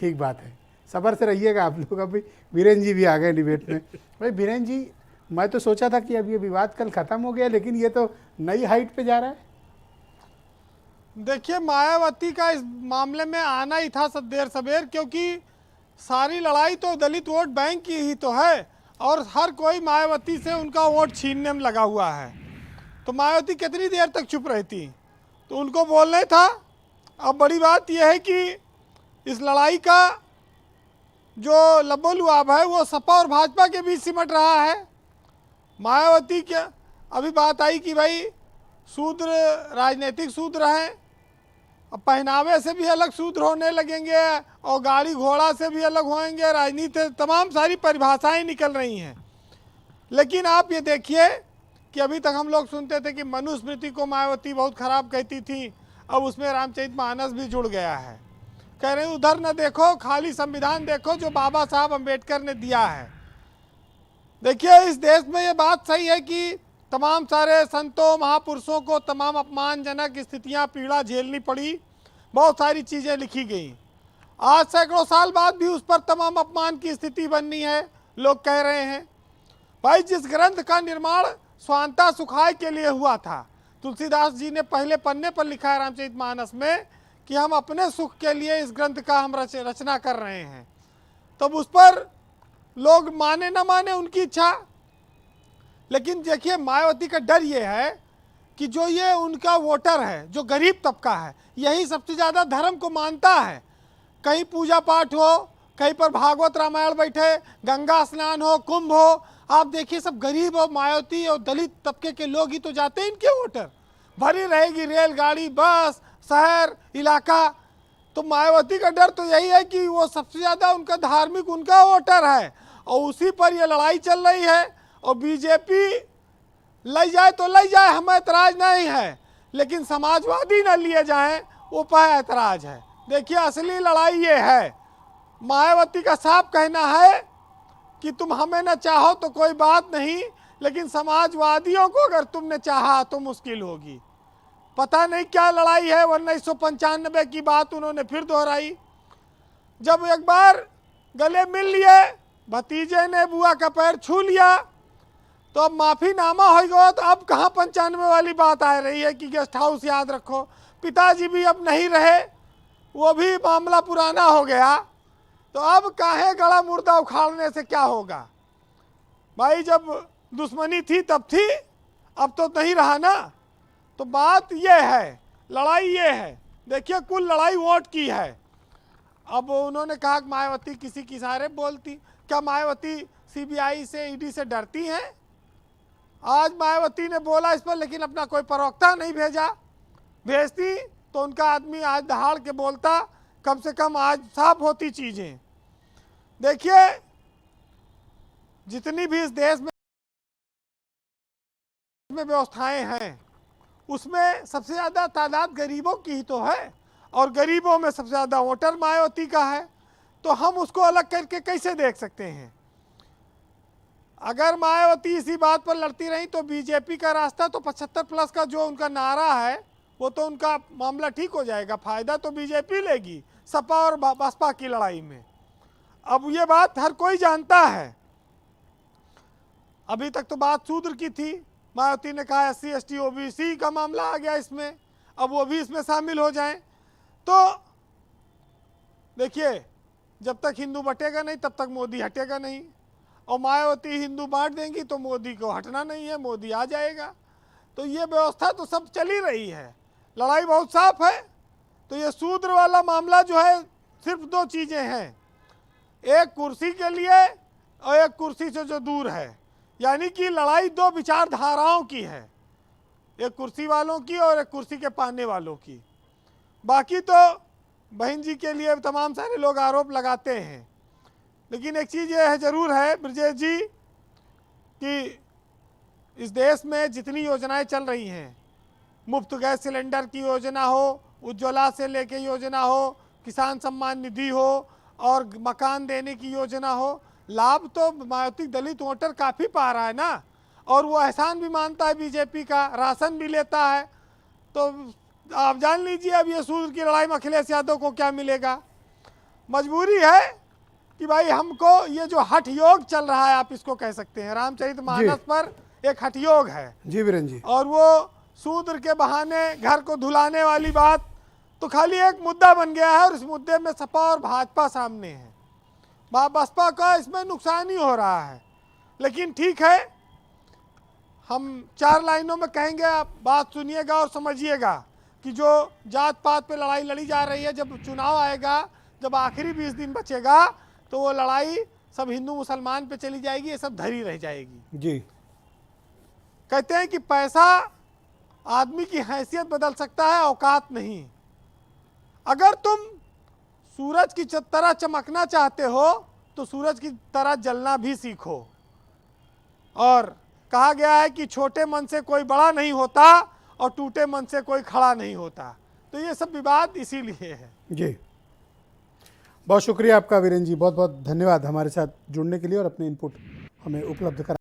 ठीक बात है, सब्र से रहिएगा आप लोग। अभी बीरेन जी भी आ गए डिबेट में। भाई बीरेन जी, मैं तो सोचा था कि अब ये विवाद कल खत्म हो गया, लेकिन ये तो नई हाइट पे जा रहा है। देखिए, मायावती का इस मामले में आना ही था सब देर सवेर, क्योंकि सारी लड़ाई तो दलित वोट बैंक की ही तो है और हर कोई मायावती से उनका वोट छीनने में लगा हुआ है। तो मायावती कितनी देर तक चुप रहती, तो उनको बोलना ही था। अब बड़ी बात यह है कि इस लड़ाई का जो लबोलुआब है वो सपा और भाजपा के बीच सिमट रहा है। मायावती के अभी बात आई कि भाई शूद्र राजनीतिक शूद्र हैं, अब पहनावे से भी अलग शूद्र होने लगेंगे और गाड़ी घोड़ा से भी अलग होंगे, राजनीति तमाम सारी परिभाषाएं निकल रही हैं। लेकिन आप ये देखिए कि अभी तक हम लोग सुनते थे कि मनुस्मृति को मायावती बहुत खराब कहती थी, अब उसमें रामचरितमानस भी जुड़ गया है। कह रहे उधर न देखो, खाली संविधान देखो जो बाबा साहब अम्बेडकर ने दिया है। देखिए, इस देश में ये बात सही है कि तमाम सारे संतों महापुरुषों को तमाम अपमानजनक स्थितियां पीड़ा झेलनी पड़ी, बहुत सारी चीज़ें लिखी गई। आज सैकड़ों साल बाद भी उस पर तमाम अपमान की स्थिति बननी है, लोग कह रहे हैं। भाई, जिस ग्रंथ का निर्माण स्वांता सुखाय के लिए हुआ था, तुलसीदास जी ने पहले पन्ने पर लिखा है रामचरितमानस में कि हम अपने सुख के लिए इस ग्रंथ का हम रचना कर रहे हैं। तब उस पर लोग माने न माने उनकी इच्छा। लेकिन देखिए, मायावती का डर ये है कि जो ये उनका वोटर है, जो गरीब तबका है, यही सबसे ज़्यादा धर्म को मानता है। कहीं पूजा पाठ हो, कहीं पर भागवत रामायण बैठे, गंगा स्नान हो, कुंभ हो, आप देखिए सब गरीब और मायावती और दलित तबके के लोग ही तो जाते हैं इनके वोटर। भरी रहेगी रेलगाड़ी, बस, शहर, इलाका। तो मायावती का डर तो यही है कि वो सबसे ज़्यादा उनका धार्मिक उनका वोटर है और उसी पर ये लड़ाई चल रही है। और बीजेपी ले जाए तो ले जाए, हमें ऐतराज़ नहीं है, लेकिन समाजवादी न लिए जाएं वो पर ऐतराज़ है। देखिए, असली लड़ाई ये है। मायावती का साफ कहना है कि तुम हमें न चाहो तो कोई बात नहीं, लेकिन समाजवादियों को अगर तुमने चाहा तो मुश्किल होगी। पता नहीं क्या लड़ाई है। 1995 की बात उन्होंने फिर दोहराई, जब एक बार गले मिल लिए, भतीजे ने बुआ का पैर छू लिया, तो अब माफ़ीनामा हो गया। तो अब कहाँ 95 वाली बात आ रही है कि गेस्ट हाउस याद रखो। पिताजी भी अब नहीं रहे, वो भी मामला पुराना हो गया, तो अब काहे गला मुर्दा उखाड़ने से क्या होगा। भाई, जब दुश्मनी थी तब थी, अब तो नहीं रहा ना। तो बात ये है, लड़ाई ये है। देखिए, कुल लड़ाई वोट की है। अब उन्होंने कहा कि मायावती किसी के इशारे बोलती। क्या मायावती सीबीआई से, ईडी से डरती हैं? आज मायावती ने बोला इस पर, लेकिन अपना कोई प्रवक्ता नहीं भेजा। भेजती तो उनका आदमी आज दहाड़ के बोलता, कम से कम आज साफ होती चीजें। देखिए, जितनी भी इस देश में व्यवस्थाएं हैं, उसमें सबसे ज़्यादा तादाद गरीबों की ही तो है, और गरीबों में सबसे ज़्यादा वोटर मायावती का है। तो हम उसको अलग करके कैसे देख सकते हैं? अगर मायावती इसी बात पर लड़ती रही तो बीजेपी का रास्ता तो 75+ का जो उनका नारा है, वो तो उनका मामला ठीक हो जाएगा। फायदा तो बीजेपी लेगी सपा और बसपा की लड़ाई में। अब ये बात हर कोई जानता है। अभी तक तो बात शूद्र की थी, मायावती ने कहा SC ST OBC का मामला आ गया इसमें, अब वो भी इसमें शामिल हो जाएं। तो देखिए, जब तक हिंदू बटेगा नहीं तब तक मोदी हटेगा नहीं, और मायावती हिंदू बांट देंगी तो मोदी को हटना नहीं है, मोदी आ जाएगा। तो ये व्यवस्था तो सब चल ही रही है, लड़ाई बहुत साफ है। तो ये शूद्र वाला मामला जो है, सिर्फ दो चीज़ें हैं, एक कुर्सी के लिए और एक कुर्सी से जो दूर है। यानी कि लड़ाई दो विचारधाराओं की है, एक कुर्सी वालों की और एक कुर्सी के पाने वालों की। बाकी तो बहन जी के लिए तमाम सारे लोग आरोप लगाते हैं, लेकिन एक चीज़ ये है ज़रूर है ब्रजेश जी कि इस देश में जितनी योजनाएं चल रही हैं, मुफ्त गैस सिलेंडर की योजना हो, उज्ज्वला से लेके योजना हो, किसान सम्मान निधि हो और मकान देने की योजना हो, लाभ तो मायावती दलित वोटर काफ़ी पा रहा है ना। और वो एहसान भी मानता है बीजेपी का, राशन भी लेता है। तो आप जान लीजिए अब ये सूद की लड़ाई में अखिलेश यादव को क्या मिलेगा। मजबूरी है कि भाई हमको ये जो हठ योग चल रहा है, आप इसको कह सकते हैं, रामचरितमानस पर एक हठ योग है। जी वीरेन जी। और वो शूद्र के बहाने घर को धुलाने वाली बात तो खाली एक मुद्दा बन गया है, और इस मुद्दे में सपा और भाजपा सामने है। बसपा का इसमें नुकसान ही हो रहा है। लेकिन ठीक है, हम 4 लाइनों में कहेंगे, आप बात सुनिएगा और समझिएगा कि जो जात पात पे लड़ाई लड़ी जा रही है, जब चुनाव आएगा, जब आखिरी 20 दिन बचेगा, तो वो लड़ाई सब हिंदू मुसलमान पे चली जाएगी, ये सब धरी रह जाएगी। जी। कहते हैं कि पैसा आदमी की हैसियत बदल सकता है, औकात नहीं। अगर तुम सूरज की तरह चमकना चाहते हो तो सूरज की तरह जलना भी सीखो। और कहा गया है कि छोटे मन से कोई बड़ा नहीं होता और टूटे मन से कोई खड़ा नहीं होता। तो ये सब विवाद इसीलिए है। जी, बहुत शुक्रिया आपका वीरेन जी, बहुत बहुत धन्यवाद हमारे साथ जुड़ने के लिए और अपने इनपुट हमें उपलब्ध करा।